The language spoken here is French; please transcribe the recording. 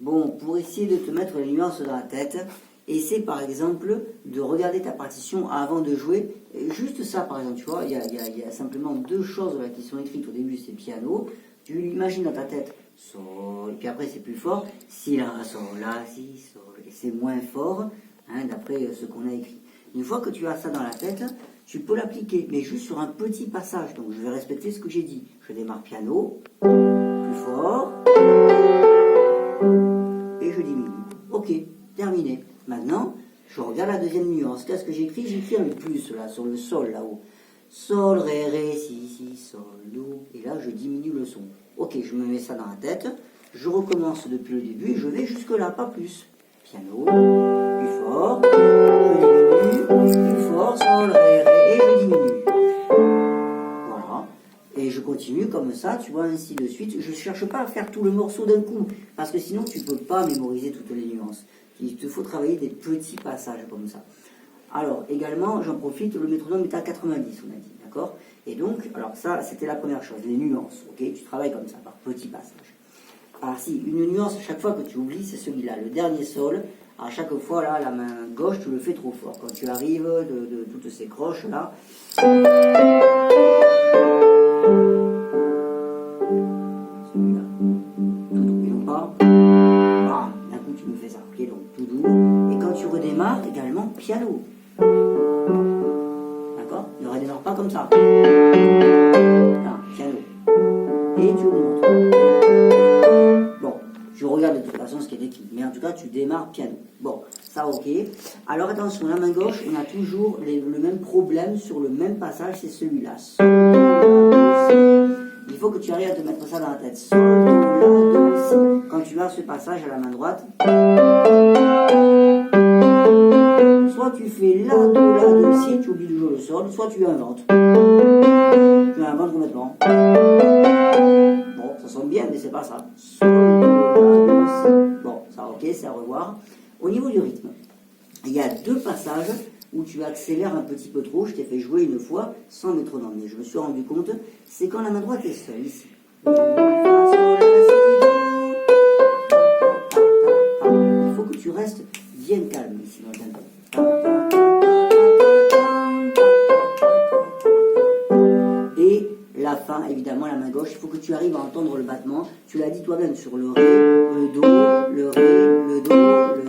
Bon, pour essayer de te mettre les nuances dans la tête, essaie par exemple de regarder ta partition avant de jouer. Juste ça, par exemple, tu vois, il y a simplement deux choses là, qui sont écrites au début, c'est piano. Tu l'imagines dans ta tête, sol, et puis après c'est plus fort, si, la, sol, la, si, sol, et c'est moins fort, hein, d'après ce qu'on a écrit. Une fois que tu as ça dans la tête, tu peux l'appliquer, mais juste sur un petit passage. Donc je vais respecter ce que j'ai dit. Je démarre piano, plus fort, et je diminue. Ok, terminé. Maintenant, je regarde la deuxième nuance. Qu'est-ce que j'écris? J'écris un plus là, sur le sol là-haut. Sol, ré, ré, si, si, sol, do. Et là, je diminue le son. Ok, je me mets ça dans la tête. Je recommence depuis le début et je vais jusque là, pas plus. Piano, plus fort, je diminue, plus fort, sol, ré, ré, et je diminue. Voilà. Et je continue comme ça, tu vois, ainsi de suite. Je ne cherche pas à faire tout le morceau d'un coup, parce que sinon, tu ne peux pas mémoriser toutes les nuances. Il te faut travailler des petits passages comme ça. Alors, également, j'en profite, le métronome est à 90, on a dit, d'accord? Et donc, alors ça, c'était la première chose, les nuances, ok? Tu travailles comme ça, par petits passages. Alors si, une nuance, à chaque fois que tu oublies, c'est celui-là, le dernier sol. À chaque fois, là, la main gauche, tu le fais trop fort. Quand tu arrives de toutes ces croches, là... Celui-là, tout doux, et non pas... Bam, d'un coup, tu me fais ça, ok? Donc, tout doux. Et quand tu redémarres, également, piano. D'accord? Ne redémarre pas comme ça. Là, piano. Et tu augmentes. Bon, je regarde de toute façon ce qui est écrit. Mais en tout cas, tu démarres piano. Bon, ça ok. Alors attention, la main gauche, on a toujours le même problème sur le même passage, c'est celui-là. Sol, do, la, do, si. Il faut que tu arrives à te mettre ça dans la tête. Sol, do, la, do, si. Quand tu as ce passage à la main droite, soit tu fais la, do, si, tu oublies de jouer le sol, soit tu inventes. Tu inventes complètement. Bon, ça sonne bien, mais c'est pas ça. Sol, do, si. Bon, ça ok, c'est à revoir. Au niveau du rythme, il y a deux passages où tu accélères un petit peu trop. Je t'ai fait jouer une fois sans métronome, mais je me suis rendu compte, c'est quand la main droite est seule, ici. Il faut que tu restes bien calme ici dans le tempo. Et la fin, évidemment, la main gauche, il faut que tu arrives à entendre le battement. Tu l'as dit toi-même sur le ré, le do, le ré, le do, le